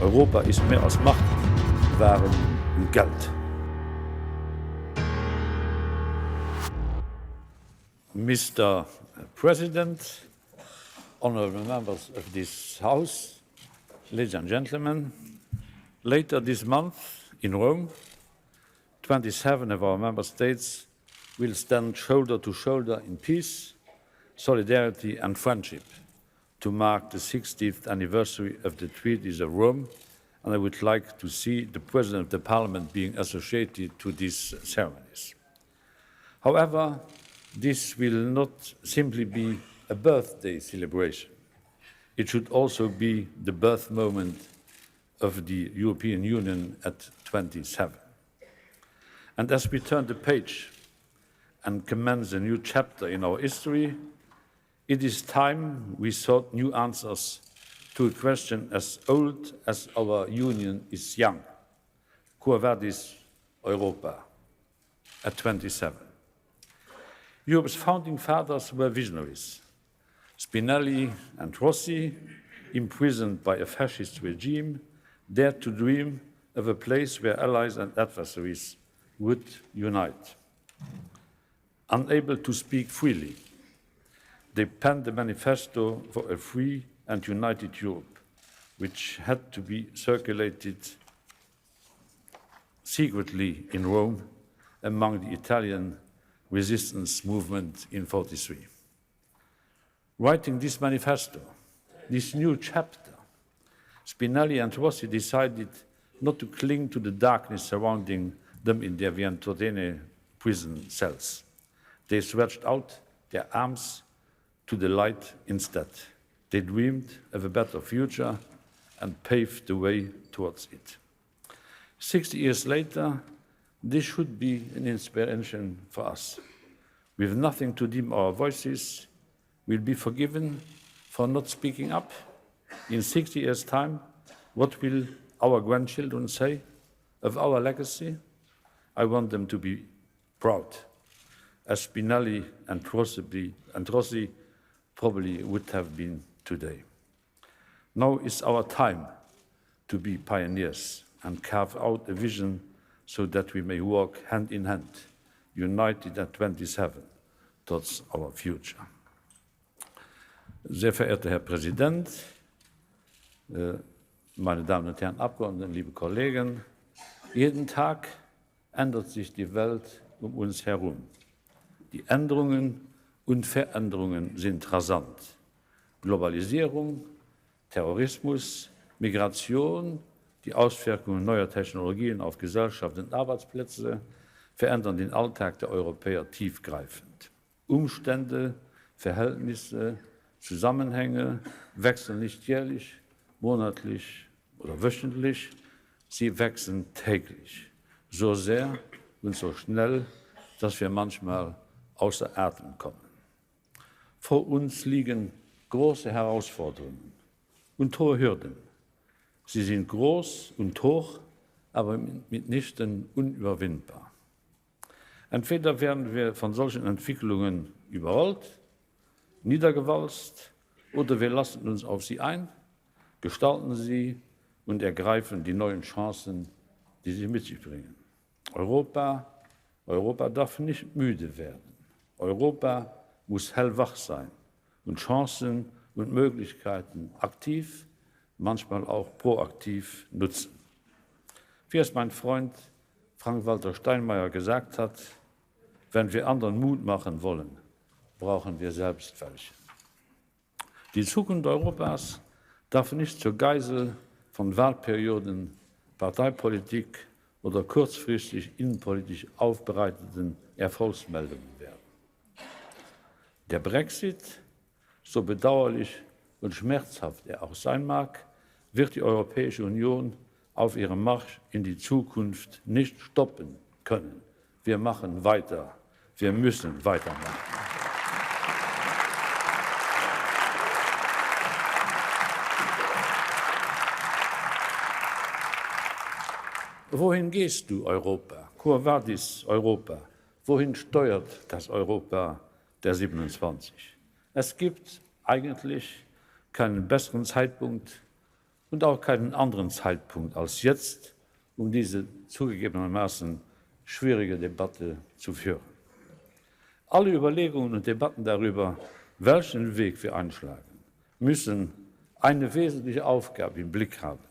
Europa ist mehr als Macht, Waren und Geld. Mr. President, honorable members of this House, ladies and gentlemen, later this month in Rome, 27 of our member states will stand shoulder to shoulder in peace, solidarity and friendship to mark the 60th anniversary of the Treaties of Rome, and I would like to see the President of the Parliament being associated to these ceremonies. However, this will not simply be a birthday celebration. It should also be the birth moment of the European Union at 27. And as we turn the page and commence a new chapter in our history, it is time we sought new answers to a question as old as our union is young. Quo vadis Europa at 27? Europe's founding fathers were visionaries. Spinelli and Rossi, imprisoned by a fascist regime, dared to dream of a place where allies and adversaries would unite. Unable to speak freely, they penned a manifesto for a free and united Europe, which had to be circulated secretly in Rome among the Italian resistance movement in 1943. Writing this manifesto, this new chapter, Spinelli and Rossi decided not to cling to the darkness surrounding them in their Ventotene prison cells. They stretched out their arms to the light instead. They dreamed of a better future and paved the way towards it. 60 years later, this should be an inspiration for us. With nothing to dim our voices, we'll be forgiven for not speaking up. In 60 years' time, what will our grandchildren say of our legacy? I want them to be proud, as Spinelli and Rossi probably would have been today. Now is our time to be pioneers and carve out a vision so that we may walk hand in hand, united at 27, towards our future. Sehr verehrter Herr Präsident, meine Damen und Herren Abgeordneten, liebe Kollegen, jeden Tag ändert sich die Welt um uns herum. Die Änderungen und Veränderungen sind rasant. Globalisierung, Terrorismus, Migration, die Auswirkungen neuer Technologien auf Gesellschaft und Arbeitsplätze verändern den Alltag der Europäer tiefgreifend. Umstände, Verhältnisse, Zusammenhänge wechseln nicht jährlich, monatlich oder wöchentlich, sie wechseln täglich. So sehr und so schnell, dass wir manchmal außer Atem kommen. Vor uns liegen große Herausforderungen und hohe Hürden. Sie sind groß und hoch, aber mitnichten unüberwindbar. Entweder werden wir von solchen Entwicklungen überrollt, niedergewalzt, oder wir lassen uns auf sie ein, gestalten sie und ergreifen die neuen Chancen, die sie mit sich bringen. Europa darf nicht müde werden. Europa muss hellwach sein und Chancen und Möglichkeiten aktiv, manchmal auch proaktiv nutzen. Wie es mein Freund Frank-Walter Steinmeier gesagt hat, wenn wir anderen Mut machen wollen, brauchen wir selbst welche. Die Zukunft Europas darf nicht zur Geisel von Wahlperioden, Parteipolitik oder kurzfristig innenpolitisch aufbereiteten Erfolgsmeldungen werden. Der Brexit, so bedauerlich und schmerzhaft er auch sein mag, wird die Europäische Union auf ihrem Marsch in die Zukunft nicht stoppen können. Wir machen weiter. Wir müssen weitermachen. Wohin gehst du, Europa? Quo vadis Europa? Wohin steuert das Europa der 27? Es gibt eigentlich keinen besseren Zeitpunkt, und auch keinen anderen Zeitpunkt als jetzt, um diese zugegebenermaßen schwierige Debatte zu führen. Alle Überlegungen und Debatten darüber, welchen Weg wir einschlagen, müssen eine wesentliche Aufgabe im Blick haben.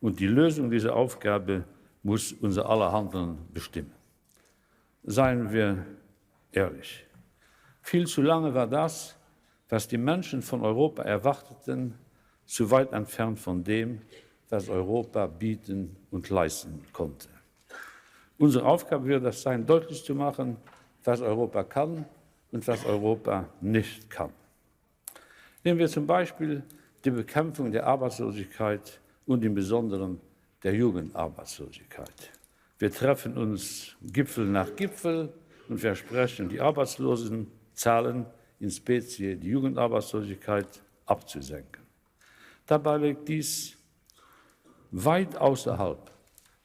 Und die Lösung dieser Aufgabe muss unser aller Handeln bestimmen. Seien wir ehrlich. Viel zu lange war das, was die Menschen von Europa erwarteten, zu weit entfernt von dem, was Europa bieten und leisten konnte. Unsere Aufgabe wird es sein, deutlich zu machen, was Europa kann und was Europa nicht kann. Nehmen wir zum Beispiel die Bekämpfung der Arbeitslosigkeit und im Besonderen der Jugendarbeitslosigkeit. Wir treffen uns Gipfel nach Gipfel und versprechen, die Arbeitslosenzahlen, in Spezie die Jugendarbeitslosigkeit, abzusenken. Dabei liegt dies weit außerhalb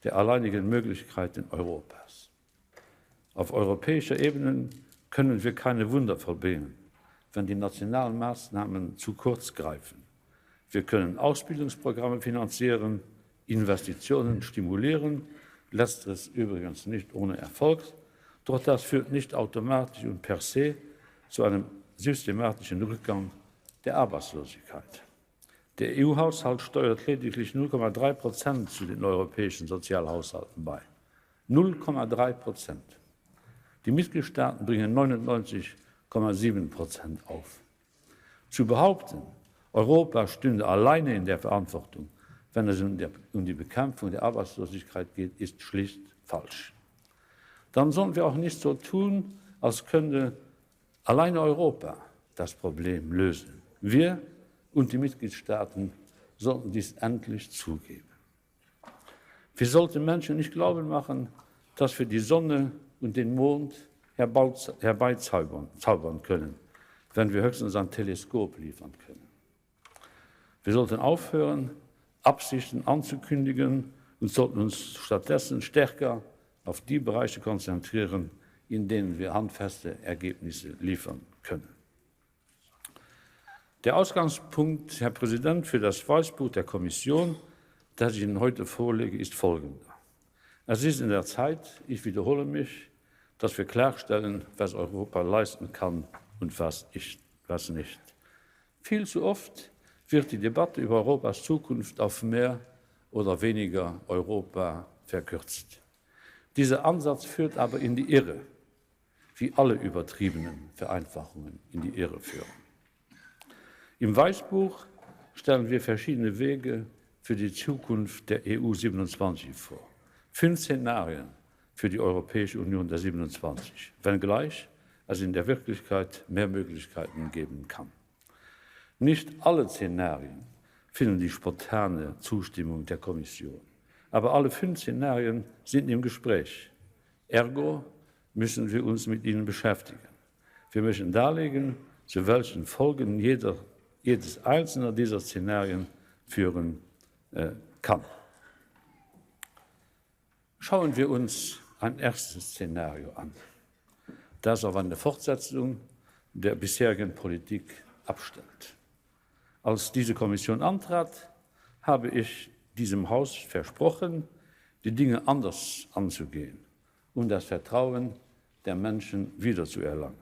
der alleinigen Möglichkeiten Europas. Auf europäischer Ebene können wir keine Wunder vollbringen, wenn die nationalen Maßnahmen zu kurz greifen. Wir können Ausbildungsprogramme finanzieren, Investitionen stimulieren, letzteres übrigens nicht ohne Erfolg, doch das führt nicht automatisch und per se zu einem systematischen Rückgang der Arbeitslosigkeit. Der EU-Haushalt steuert lediglich 0,3% zu den europäischen Sozialhaushalten bei. 0,3%. Die Mitgliedstaaten bringen 99,7% auf. Zu behaupten, Europa stünde alleine in der Verantwortung, wenn es um die Bekämpfung der Arbeitslosigkeit geht, ist schlicht falsch. Dann sollten wir auch nicht so tun, als könnte alleine Europa das Problem lösen. Wir und die Mitgliedstaaten sollten dies endlich zugeben. Wir sollten Menschen nicht glauben machen, dass wir die Sonne und den Mond herbeizaubern können, wenn wir höchstens ein Teleskop liefern können. Wir sollten aufhören, Absichten anzukündigen und sollten uns stattdessen stärker auf die Bereiche konzentrieren, in denen wir handfeste Ergebnisse liefern können. Der Ausgangspunkt, Herr Präsident, für das Weißbuch der Kommission, das ich Ihnen heute vorlege, ist folgender. Es ist in der Zeit, ich wiederhole mich, dass wir klarstellen, was Europa leisten kann und was nicht. Viel zu oft wird die Debatte über Europas Zukunft auf mehr oder weniger Europa verkürzt. Dieser Ansatz führt aber in die Irre, wie alle übertriebenen Vereinfachungen in die Irre führen. Im Weißbuch stellen wir verschiedene Wege für die Zukunft der EU 27 vor. 5 Szenarien für die Europäische Union der 27, wenngleich es in der Wirklichkeit mehr Möglichkeiten geben kann. Nicht alle Szenarien finden die spontane Zustimmung der Kommission, aber alle 5 Szenarien sind im Gespräch. Ergo müssen wir uns mit ihnen beschäftigen. Wir müssen darlegen, zu welchen Folgen jedes einzelne dieser Szenarien führen kann. Schauen wir uns ein erstes Szenario an, das auf eine Fortsetzung der bisherigen Politik abstellt. Als diese Kommission antrat, habe ich diesem Haus versprochen, die Dinge anders anzugehen und das Vertrauen der Menschen wiederzuerlangen.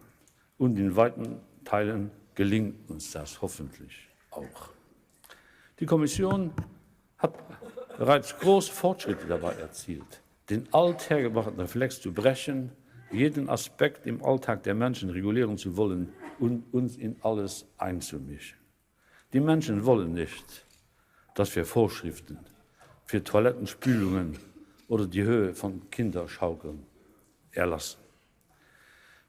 Und in weiten Teilen gelingt uns das hoffentlich auch. Die Kommission hat bereits große Fortschritte dabei erzielt, den althergebrachten Reflex zu brechen, jeden Aspekt im Alltag der Menschen regulieren zu wollen und uns in alles einzumischen. Die Menschen wollen nicht, dass wir Vorschriften für Toilettenspülungen oder die Höhe von Kinderschaukeln erlassen.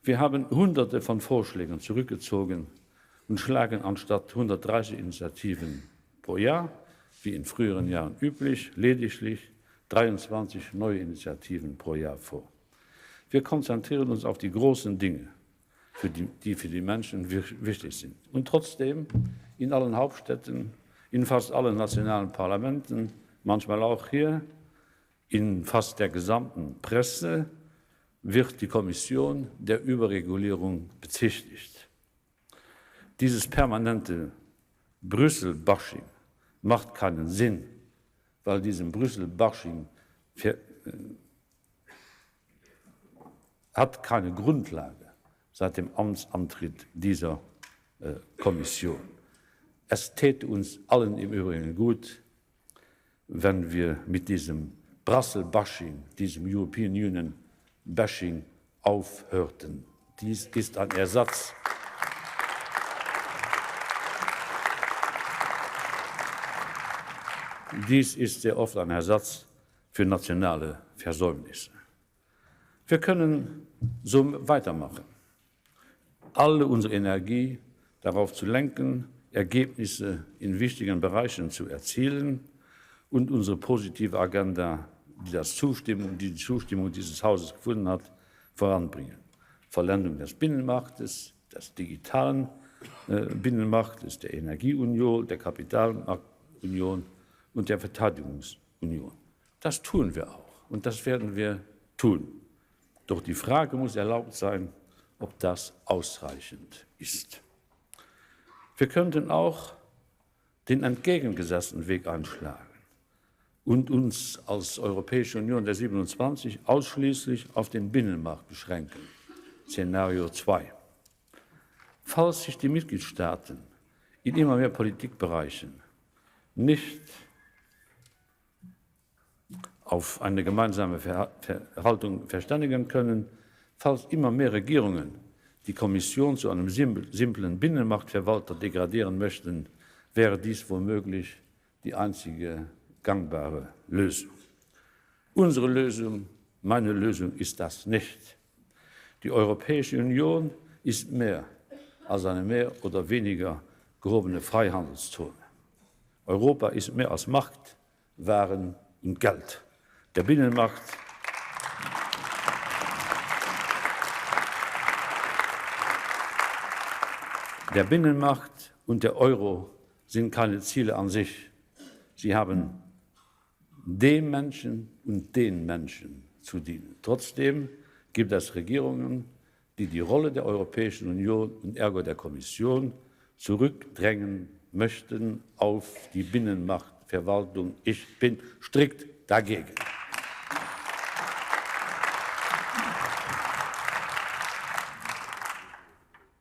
Wir haben Hunderte von Vorschlägen zurückgezogen und schlagen anstatt 130 Initiativen pro Jahr, wie in früheren Jahren üblich, lediglich 23 neue Initiativen pro Jahr vor. Wir konzentrieren uns auf die großen Dinge, die für die Menschen wichtig sind. Und trotzdem in allen Hauptstädten, in fast allen nationalen Parlamenten, manchmal auch hier, in fast der gesamten Presse, wird die Kommission der Überregulierung bezichtigt. Dieses permanente Brüssel-Bashing macht keinen Sinn, weil diesem Brüssel-Bashing hat keine Grundlage seit dem Amtsantritt dieser Kommission. Es täte uns allen im Übrigen gut, wenn wir mit diesem Brussel-Bashing, diesem European Union-Bashing aufhörten. Dies ist ein Ersatz. Dies ist sehr oft ein Ersatz für nationale Versäumnisse. Wir können so weitermachen. Alle unsere Energie darauf zu lenken, Ergebnisse in wichtigen Bereichen zu erzielen und unsere positive Agenda, die die Zustimmung dieses Hauses gefunden hat, voranbringen. Vollendung des Binnenmarktes, des digitalen Binnenmarktes, der Energieunion, der Kapitalmarktunion und der Verteidigungsunion. Das tun wir auch und das werden wir tun. Doch die Frage muss erlaubt sein, ob das ausreichend ist. Wir könnten auch den entgegengesetzten Weg einschlagen und uns als Europäische Union der 27 ausschließlich auf den Binnenmarkt beschränken. Szenario 2. Falls sich die Mitgliedstaaten in immer mehr Politikbereichen nicht auf eine gemeinsame Haltung verständigen können, falls immer mehr Regierungen die Kommission zu einem simplen Binnenmarktverwalter degradieren möchten, wäre dies womöglich die einzige gangbare Lösung. Unsere Lösung, meine Lösung ist das nicht. Die Europäische Union ist mehr als eine mehr oder weniger gehobene Freihandelszone. Europa ist mehr als Macht, Waren und Geld. Der Binnenmarkt und der Euro sind keine Ziele an sich. Sie haben dem Menschen und den Menschen zu dienen. Trotzdem gibt es Regierungen, die die Rolle der Europäischen Union und ergo der Kommission zurückdrängen möchten auf die Binnenmarktverwaltung. Ich bin strikt dagegen.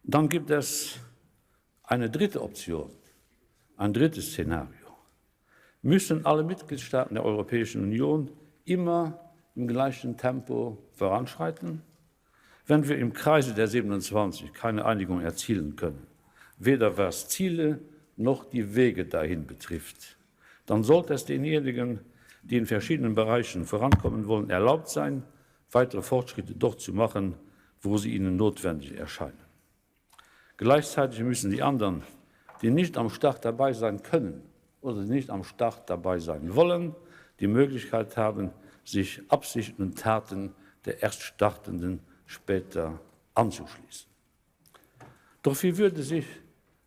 Dann gibt es eine dritte Option, ein drittes Szenario. Müssen alle Mitgliedstaaten der Europäischen Union immer im gleichen Tempo voranschreiten? Wenn wir im Kreise der 27 keine Einigung erzielen können, weder was Ziele noch die Wege dahin betrifft, dann sollte es denjenigen, die in verschiedenen Bereichen vorankommen wollen, erlaubt sein, weitere Fortschritte dort zu machen, wo sie ihnen notwendig erscheinen. Gleichzeitig müssen die anderen, die nicht am Start dabei sein können oder nicht am Start dabei sein wollen, die Möglichkeit haben, sich Absichten und Taten der Erststartenden später anzuschließen. Doch wie würde sich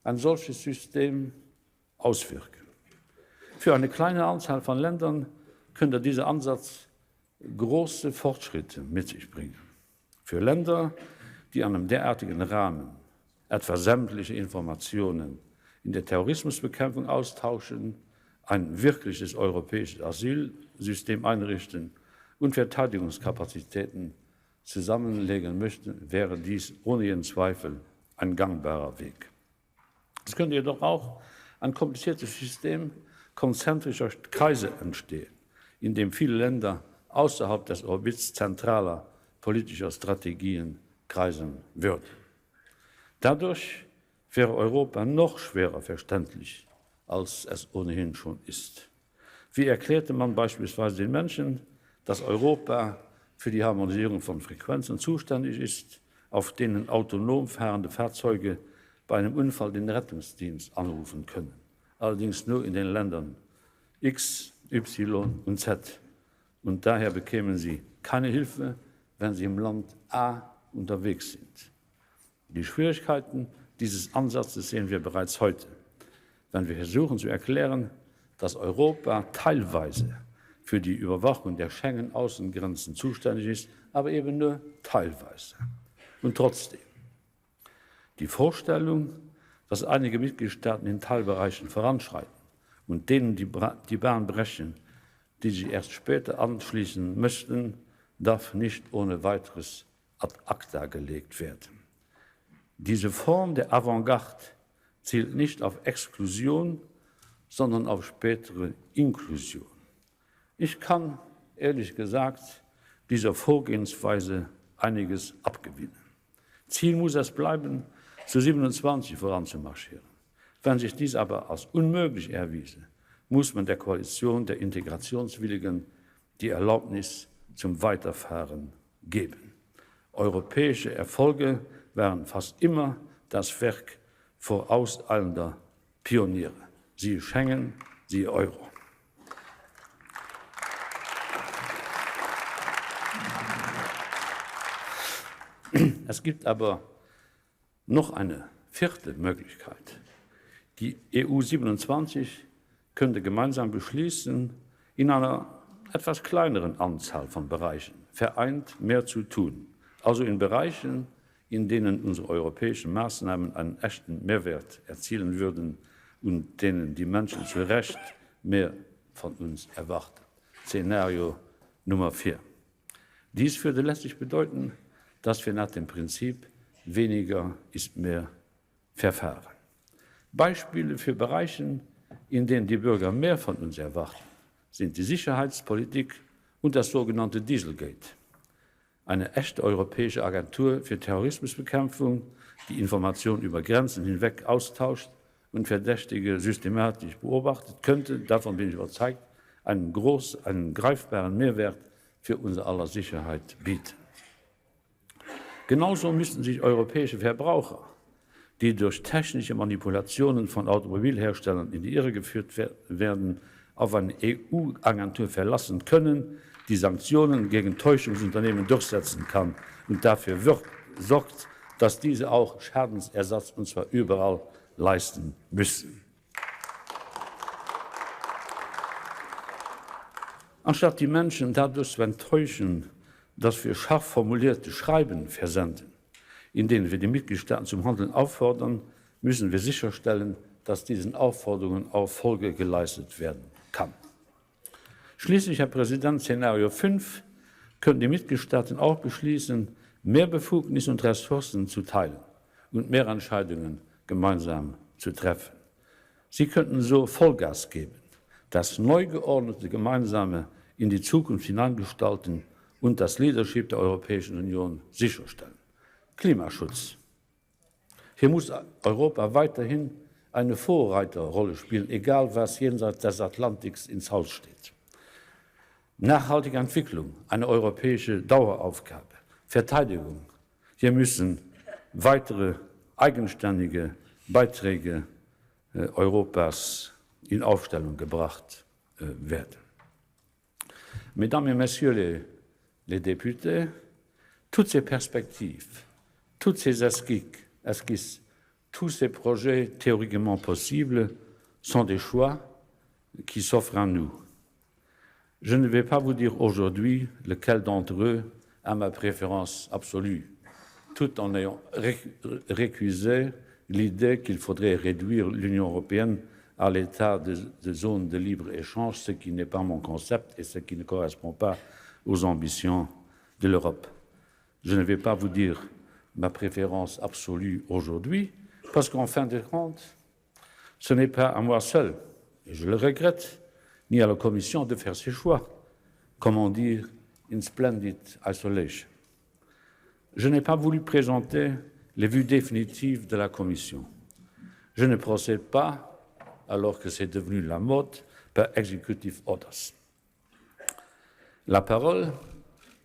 ein solches System auswirken? Für eine kleine Anzahl von Ländern könnte dieser Ansatz große Fortschritte mit sich bringen. Für Länder, die an einem derartigen Rahmen etwa sämtliche Informationen in der Terrorismusbekämpfung austauschen, ein wirkliches europäisches Asylsystem einrichten und Verteidigungskapazitäten zusammenlegen möchten, wäre dies ohne jeden Zweifel ein gangbarer Weg. Es könnte jedoch auch ein kompliziertes System konzentrischer Kreise entstehen, in dem viele Länder außerhalb des Orbits zentraler politischer Strategien kreisen würden. Dadurch wäre Europa noch schwerer verständlich, als es ohnehin schon ist. Wie erklärte man beispielsweise den Menschen, dass Europa für die Harmonisierung von Frequenzen zuständig ist, auf denen autonom fahrende Fahrzeuge bei einem Unfall den Rettungsdienst anrufen können, allerdings nur in den Ländern X, Y und Z. Und daher bekämen sie keine Hilfe, wenn sie im Land A unterwegs sind. Die Schwierigkeiten dieses Ansatzes sehen wir bereits heute, wenn wir versuchen zu erklären, dass Europa teilweise für die Überwachung der Schengen-Außengrenzen zuständig ist, aber eben nur teilweise. Und trotzdem, die Vorstellung, dass einige Mitgliedstaaten in Teilbereichen voranschreiten und denen die Bahn brechen, die sich erst später anschließen müssten, darf nicht ohne weiteres ad acta gelegt werden. Diese Form der Avantgarde zielt nicht auf Exklusion, sondern auf spätere Inklusion. Ich kann, ehrlich gesagt, dieser Vorgehensweise einiges abgewinnen. Ziel muss es bleiben, zu 27 voranzumarschieren. Wenn sich dies aber als unmöglich erwiese, muss man der Koalition der Integrationswilligen die Erlaubnis zum Weiterfahren geben. Europäische Erfolge waren fast immer das Werk vorauseilender Pioniere. Siehe Schengen, siehe Euro. Es gibt aber noch eine vierte Möglichkeit. Die EU 27 könnte gemeinsam beschließen, in einer etwas kleineren Anzahl von Bereichen vereint mehr zu tun, also in Bereichen, in denen unsere europäischen Maßnahmen einen echten Mehrwert erzielen würden und denen die Menschen zu Recht mehr von uns erwarten. Szenario Nummer 4. Dies würde letztlich bedeuten, dass wir nach dem Prinzip weniger ist mehr verfahren. Beispiele für Bereiche, in denen die Bürger mehr von uns erwarten, sind die Sicherheitspolitik und das sogenannte Dieselgate. Eine echte europäische Agentur für Terrorismusbekämpfung, die Informationen über Grenzen hinweg austauscht und Verdächtige systematisch beobachtet, könnte, davon bin ich überzeugt, einen greifbaren Mehrwert für unser aller Sicherheit bieten. Genauso müssten sich europäische Verbraucher, die durch technische Manipulationen von Automobilherstellern in die Irre geführt werden, auf eine EU-Agentur verlassen können, die Sanktionen gegen Täuschungsunternehmen durchsetzen kann und dafür sorgt, dass diese auch Schadensersatz, und zwar überall, leisten müssen. Anstatt die Menschen dadurch zu enttäuschen, dass wir scharf formulierte Schreiben versenden, in denen wir die Mitgliedstaaten zum Handeln auffordern, müssen wir sicherstellen, dass diesen Aufforderungen auch Folge geleistet werden kann. Schließlich, Herr Präsident, Szenario 5, können die Mitgliedstaaten auch beschließen, mehr Befugnisse und Ressourcen zu teilen und mehr Entscheidungen gemeinsam zu treffen. Sie könnten so Vollgas geben, das neu geordnete Gemeinsame in die Zukunft hineingestalten und das Leadership der Europäischen Union sicherstellen. Klimaschutz. Hier muss Europa weiterhin eine Vorreiterrolle spielen, egal was jenseits des Atlantiks ins Haus steht. Nachhaltige Entwicklung, eine europäische Daueraufgabe. Verteidigung. Hier müssen weitere eigenständige Beiträge Europas in Aufstellung gebracht werden. Mesdames et Messieurs les députés, toutes ces perspectives, toutes ces esquisses, tous ces projets théoriquement possibles sont des choix qui s'offrent à nous. Je ne vais pas vous dire aujourd'hui lequel d'entre eux a ma préférence absolue, tout en ayant récusé l'idée qu'il faudrait réduire l'Union européenne à l'état de zone de libre-échange, ce qui n'est pas mon concept et ce qui ne correspond pas aux ambitions de l'Europe. Je ne vais pas vous dire ma préférence absolue aujourd'hui, parce qu'en fin de compte, ce n'est pas à moi seul, et je le regrette, ni à la Commission de faire ses choix, comment dire, in splendid isolation. Je n'ai pas voulu présenter les vues définitives de la Commission. Je ne procède pas, alors que c'est devenu la mode, par executive orders. La parole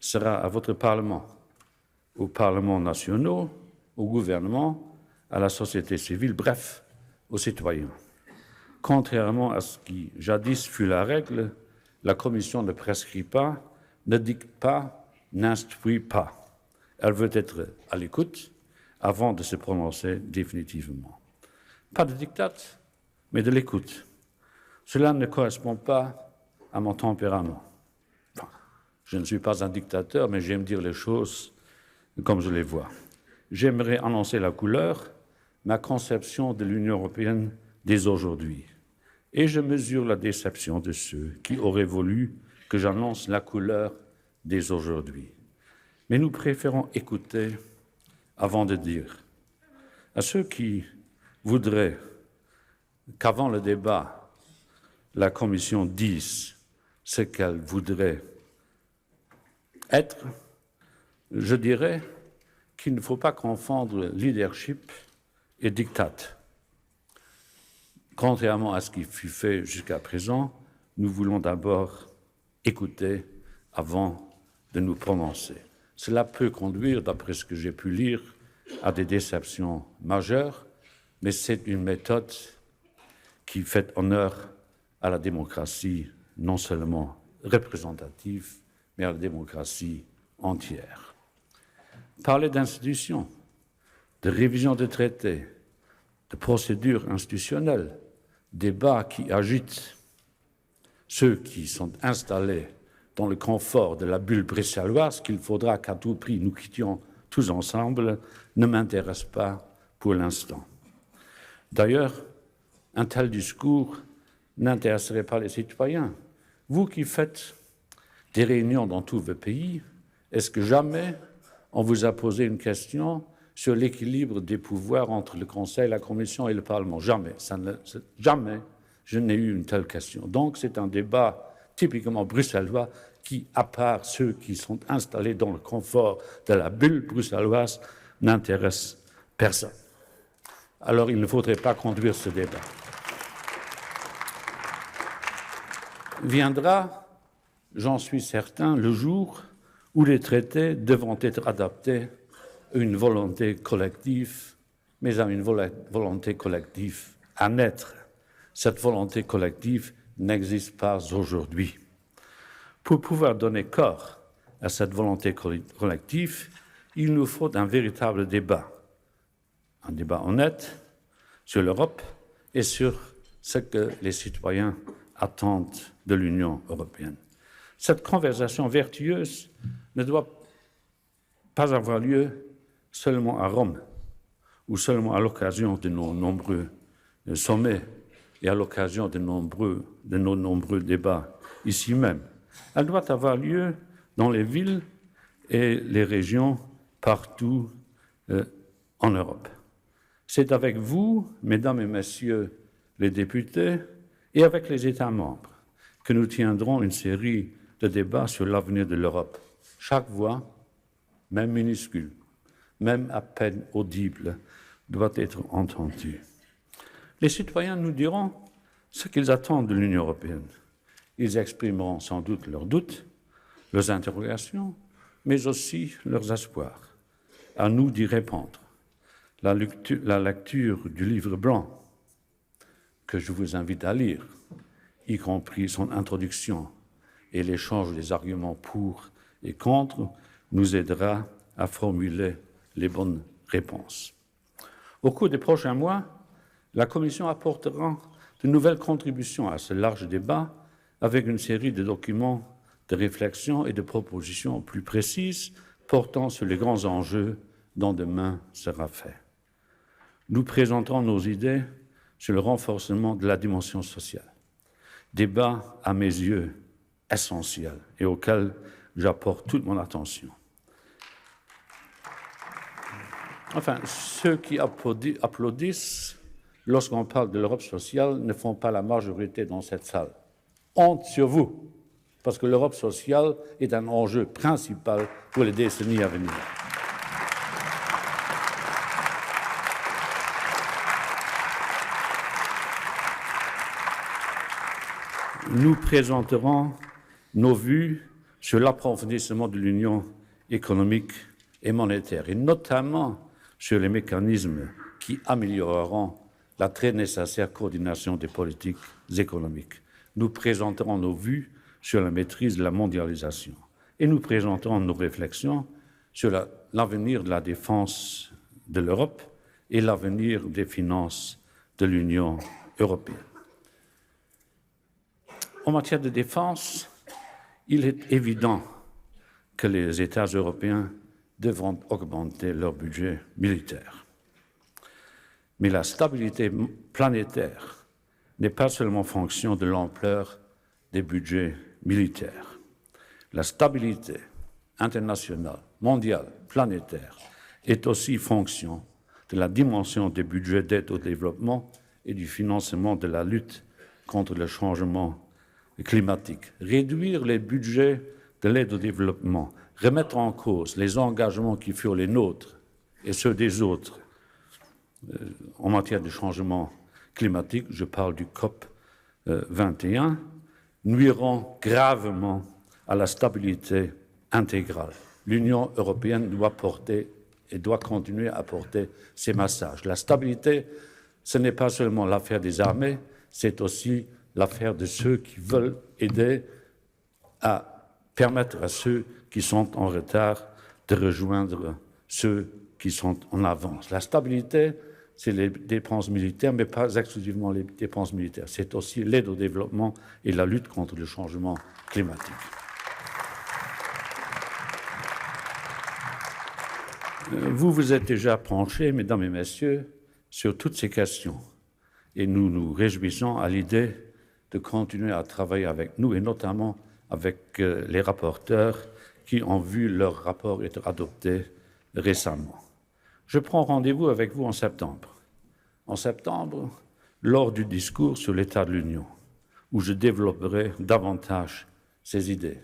sera à votre Parlement, aux parlements nationaux, au gouvernement, à la société civile, bref, aux citoyens. Contrairement à ce qui jadis fut la règle, la Commission ne prescrit pas, ne dicte pas, n'instruit pas. Elle veut être à l'écoute avant de se prononcer définitivement. Pas de diktat, mais de l'écoute. Cela ne correspond pas à mon tempérament. Enfin, je ne suis pas un dictateur, mais j'aime dire les choses comme je les vois. J'aimerais annoncer la couleur, ma conception de l'Union européenne dès aujourd'hui. et je mesure la déception de ceux qui auraient voulu que j'annonce la couleur dès aujourd'hui. Mais nous préférons écouter avant de dire. À ceux qui voudraient qu'avant le débat, la Commission dise ce qu'elle voudrait être, je dirais qu'il ne faut pas confondre leadership et diktat. Contrairement à ce qui fut fait jusqu'à présent, nous voulons d'abord écouter avant de nous prononcer. Cela peut conduire, d'après ce que j'ai pu lire, à des déceptions majeures, mais c'est une méthode qui fait honneur à la démocratie, non seulement représentative, mais à la démocratie entière. Parler d'institutions, de révision de traités, de procédures institutionnelles, débats qui agitent ceux qui sont installés dans le confort de la bulle bruxelloise qu'il faudra qu'à tout prix nous quittions tous ensemble, ne m'intéresse pas pour l'instant. D'ailleurs, un tel discours n'intéresserait pas les citoyens. Vous qui faites des réunions dans tous vos pays, est-ce que jamais on vous a posé une question sur l'équilibre des pouvoirs entre le Conseil, la Commission et le Parlement? Jamais. Jamais je n'ai eu une telle question. Donc c'est un débat typiquement bruxellois qui, à part ceux qui sont installés dans le confort de la bulle bruxelloise, n'intéresse personne. Alors il ne faudrait pas conduire ce débat. Viendra, j'en suis certain, le jour où les traités devront être adaptés à une volonté collective, mais à une volonté collective à naître. Cette volonté collective n'existe pas aujourd'hui. Pour pouvoir donner corps à cette volonté collective, il nous faut un véritable débat. Un débat honnête sur l'Europe et sur ce que les citoyens attendent de l'Union européenne. Cette conversation vertueuse ne doit pas avoir lieu seulement à Rome ou seulement à l'occasion de nos nombreux sommets et à l'occasion de nos nombreux débats ici même. Elle doit avoir lieu dans les villes et les régions partout en Europe. C'est avec vous, mesdames et messieurs les députés, et avec les États membres, que nous tiendrons une série de débats sur l'avenir de l'Europe. Chaque voix, même minuscule, même à peine audible, doit être entendue. Les citoyens nous diront ce qu'ils attendent de l'Union européenne. Ils exprimeront sans doute leurs doutes, leurs interrogations, mais aussi leurs espoirs. À nous d'y répondre. La lecture du livre blanc, que je vous invite à lire, y compris son introduction et l'échange des arguments pour et contre, nous aidera à formuler les bonnes réponses. Au cours des prochains mois, la Commission apportera de nouvelles contributions à ce large débat avec une série de documents de réflexion et de propositions plus précises portant sur les grands enjeux dont demain sera fait. Nous présenterons nos idées sur le renforcement de la dimension sociale. Débat, à mes yeux, essentiel et auquel j'apporte toute mon attention. Enfin, ceux qui applaudissent lorsqu'on parle de l'Europe sociale ne font pas la majorité dans cette salle. Honte sur vous, parce que l'Europe sociale est un enjeu principal pour les décennies à venir. Nous présenterons nos vues sur l'approfondissement de l'Union économique et monétaire, et notamment sur les mécanismes qui amélioreront la très nécessaire coordination des politiques économiques. Nous présenterons nos vues sur la maîtrise de la mondialisation et nous présenterons nos réflexions sur l'avenir de la défense de l'Europe et l'avenir des finances de l'Union européenne. En matière de défense, il est évident que les États européens devront augmenter leur budget militaire. Mais la stabilité planétaire n'est pas seulement fonction de l'ampleur des budgets militaires. La stabilité internationale, mondiale, planétaire est aussi fonction de la dimension des budgets d'aide au développement et du financement de la lutte contre le changement climatique. Réduire les budgets de l'aide au développement, remettre en cause les engagements qui furent les nôtres et ceux des autres en matière de changement climatique, je parle du COP 21, nuiront gravement à la stabilité intégrale. L'Union européenne doit porter et doit continuer à porter ces messages. La stabilité, ce n'est pas seulement l'affaire des armées, c'est aussi l'affaire de ceux qui veulent aider à permettre à ceux qui sont en retard de rejoindre ceux qui sont en avance. La stabilité, c'est les dépenses militaires, mais pas exclusivement les dépenses militaires. C'est aussi l'aide au développement et la lutte contre le changement climatique. Vous vous êtes déjà penchés, mesdames et messieurs, sur toutes ces questions. Et nous nous réjouissons à l'idée de continuer à travailler avec nous, et notamment avec les rapporteurs qui ont vu leur rapport être adopté récemment. Je prends rendez-vous avec vous en septembre. En septembre, lors du discours sur l'état de l'Union, où je développerai davantage ces idées.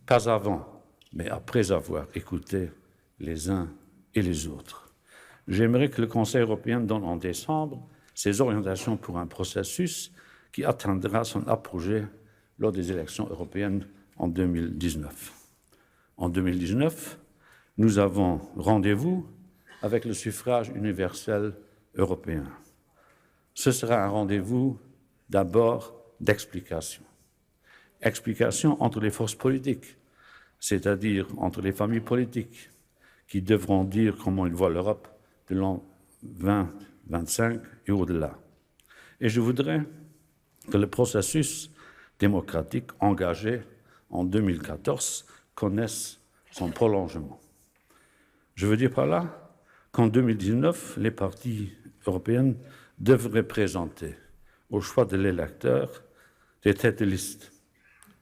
Pas avant, mais après avoir écouté les uns et les autres. J'aimerais que le Conseil européen donne en décembre ses orientations pour un processus qui atteindra son apogée lors des élections européennes en 2019. En 2019, nous avons rendez-vous avec le suffrage universel européen. Ce sera un rendez-vous d'abord d'explication. Explication entre les forces politiques, c'est-à-dire entre les familles politiques, qui devront dire comment ils voient l'Europe de l'an 2025 et au-delà. Et je voudrais que le processus démocratique engagé en 2014 connaisse son prolongement. Je veux dire par là qu'en 2019, les partis européens devraient présenter au choix de l'électeur des têtes de liste,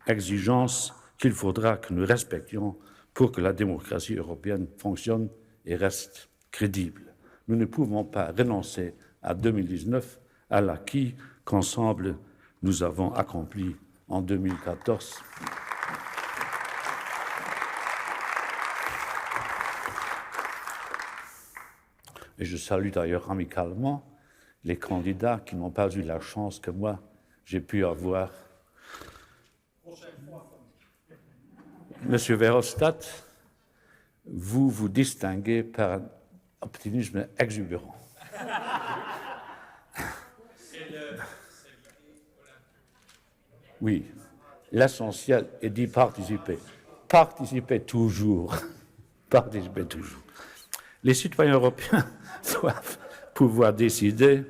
exigence qu'il faudra que nous respections pour que la démocratie européenne fonctionne et reste crédible. Nous ne pouvons pas renoncer à 2019, à l'acquis qu'ensemble nous avons accompli en 2014. Et je salue d'ailleurs amicalement les candidats qui n'ont pas eu la chance que moi j'ai pu avoir. Monsieur Verhofstadt, vous vous distinguez par un optimisme exubérant. Oui, l'essentiel est d'y participer. Participez toujours. Participez toujours. Les citoyens européens doivent pouvoir décider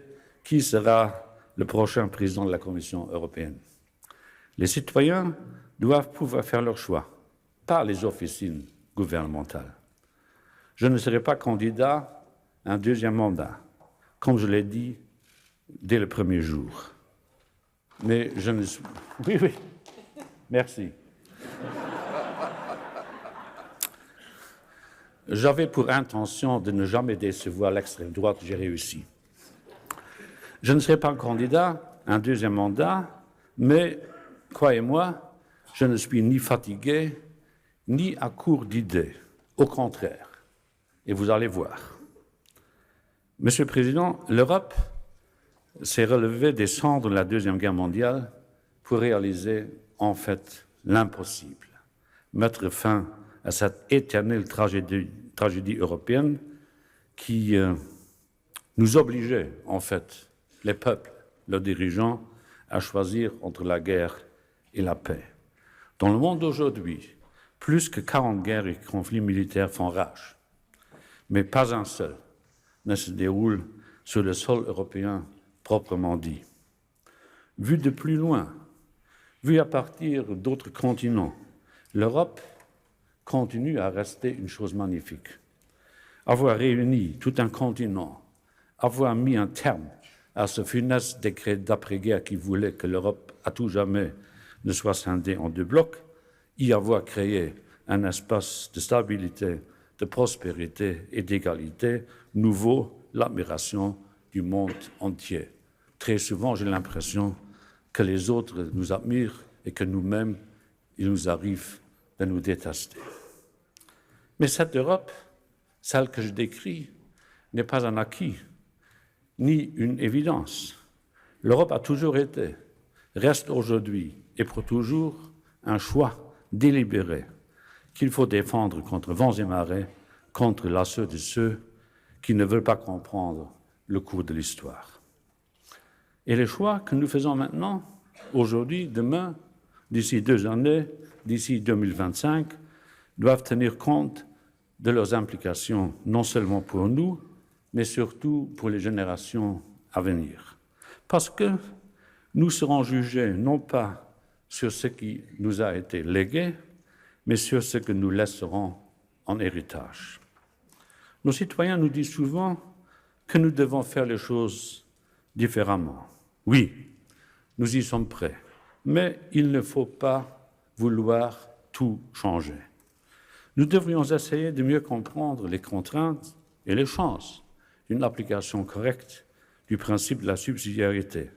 qui sera le prochain président de la Commission européenne. Les citoyens doivent pouvoir faire leur choix, pas les officines gouvernementales. Je ne serai pas candidat à un deuxième mandat, comme je l'ai dit dès le premier jour. Mais je ne suis... Oui, merci. J'avais pour intention de ne jamais décevoir l'extrême droite, j'ai réussi. Je ne serai pas candidat à un deuxième mandat, mais, croyez-moi, je ne suis ni fatigué, ni à court d'idées. Au contraire. Et vous allez voir. Monsieur le Président, l'Europe s'est relevée des cendres de la Deuxième Guerre mondiale pour réaliser, en fait, l'impossible. Mettre fin à cette éternelle tragédie européenne qui nous obligeait, en fait, les peuples, leurs dirigeants, à choisir entre la guerre et la paix. Dans le monde d'aujourd'hui, plus que 40 guerres et conflits militaires font rage, mais pas un seul ne se déroule sur le sol européen proprement dit. Vu de plus loin, vu à partir d'autres continents, l'Europe continue à rester une chose magnifique. Avoir réuni tout un continent, avoir mis un terme à ce funeste décret d'après-guerre qui voulait que l'Europe à tout jamais ne soit scindée en deux blocs, y avoir créé un espace de stabilité, de prospérité et d'égalité nouveau, l'admiration du monde entier. Très souvent, j'ai l'impression que les autres nous admirent et que nous-mêmes, il nous arrive de nous détester. Mais cette Europe, celle que je décris, n'est pas un acquis, ni une évidence. L'Europe a toujours été, reste aujourd'hui et pour toujours un choix délibéré qu'il faut défendre contre vents et marées, contre l'assaut de ceux qui ne veulent pas comprendre le cours de l'histoire. Et les choix que nous faisons maintenant, aujourd'hui, demain, d'ici 2 années, d'ici 2025, doivent tenir compte de leurs implications, non seulement pour nous, mais surtout pour les générations à venir. Parce que nous serons jugés non pas sur ce qui nous a été légué, mais sur ce que nous laisserons en héritage. Nos citoyens nous disent souvent que nous devons faire les choses différemment. Oui, nous y sommes prêts, mais il ne faut pas vouloir tout changer. Nous devrions essayer de mieux comprendre les contraintes et les chances d'une application correcte du principe de la subsidiarité,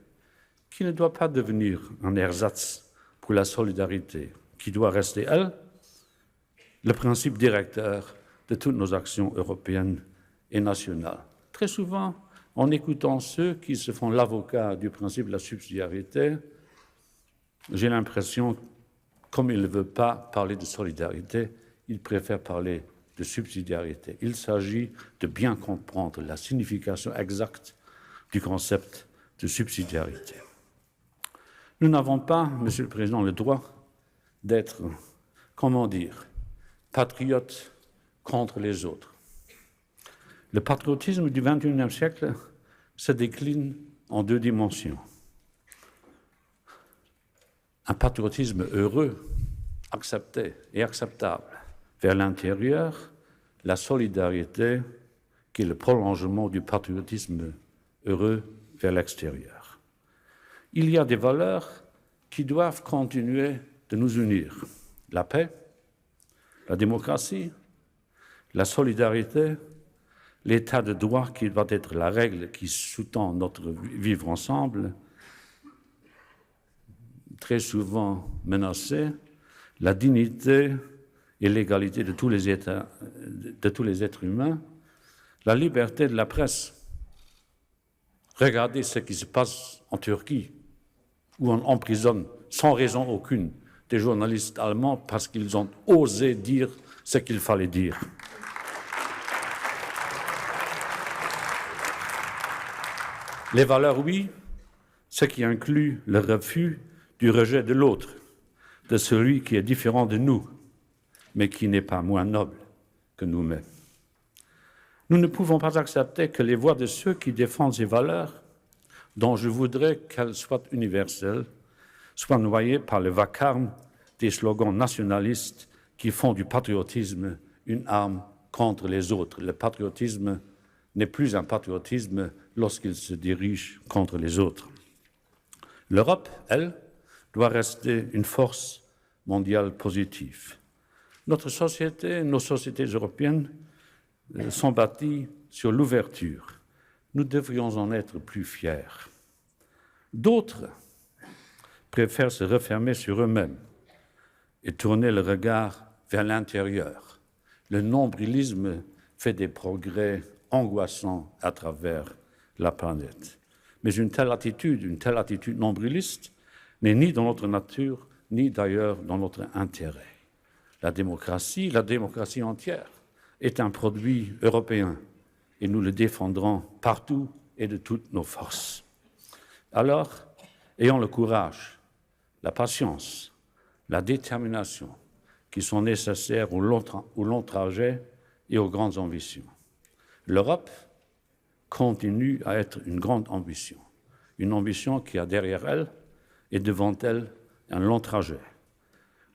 qui ne doit pas devenir un ersatz pour la solidarité, qui doit rester, elle, le principe directeur de toutes nos actions européennes et nationales. Très souvent, en écoutant ceux qui se font l'avocat du principe de la subsidiarité, j'ai l'impression, comme ils ne veulent pas parler de solidarité, ils préfèrent parler de subsidiarité. Il s'agit de bien comprendre la signification exacte du concept de subsidiarité. Nous n'avons pas, Monsieur le Président, le droit d'être, comment dire, patriotes contre les autres. Le patriotisme du XXIe siècle se décline en 2 dimensions. Un patriotisme heureux, accepté et acceptable vers l'intérieur, la solidarité qui est le prolongement du patriotisme heureux vers l'extérieur. Il y a des valeurs qui doivent continuer de nous unir. La paix, la démocratie, la solidarité, l'état de droit qui doit être la règle qui sous-tend notre vivre ensemble, très souvent menacée, la dignité et l'égalité de tous les êtres humains, la liberté de la presse. Regardez ce qui se passe en Turquie, où on emprisonne sans raison aucune des journalistes allemands parce qu'ils ont osé dire ce qu'il fallait dire. Les valeurs, oui, ce qui inclut le refus du rejet de l'autre, de celui qui est différent de nous, mais qui n'est pas moins noble que nous-mêmes. Nous ne pouvons pas accepter que les voix de ceux qui défendent ces valeurs, dont je voudrais qu'elles soient universelles, soient noyées par le vacarme des slogans nationalistes qui font du patriotisme une arme contre les autres. Le patriotisme n'est plus un patriotisme lorsqu'il se dirige contre les autres. L'Europe, elle, doit rester une force mondiale positive. Notre société, nos sociétés européennes sont bâties sur l'ouverture. Nous devrions en être plus fiers. D'autres préfèrent se refermer sur eux-mêmes et tourner le regard vers l'intérieur. Le nombrilisme fait des progrès angoissants à travers la planète. Mais une telle attitude nombriliste, n'est ni dans notre nature, ni d'ailleurs dans notre intérêt. La démocratie entière, est un produit européen et nous le défendrons partout et de toutes nos forces. Alors, ayons le courage, la patience, la détermination qui sont nécessaires au long trajet et aux grandes ambitions. L'Europe continue à être une grande ambition, une ambition qui a derrière elle et devant elle un long trajet.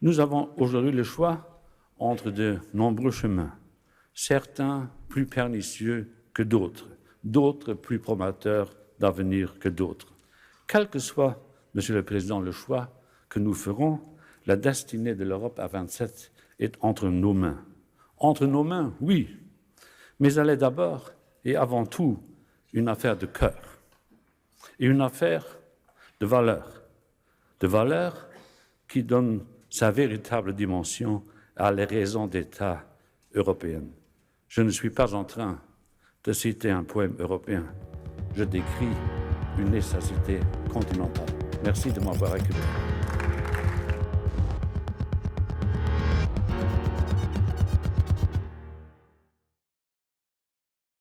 Nous avons aujourd'hui le choix entre de nombreux chemins, certains plus pernicieux que d'autres, d'autres plus promoteurs d'avenir que d'autres. Quel que soit, Monsieur le Président, le choix que nous ferons, la destinée de l'Europe à 27 est entre nos mains. Entre nos mains, oui, mais elle est d'abord et avant tout une affaire de cœur et une affaire de valeurs qui donnent sa véritable dimension à les raisons d'État européennes. Je ne suis pas en train de citer un poème européen, je décris une nécessité continentale. Merci de m'avoir écouté.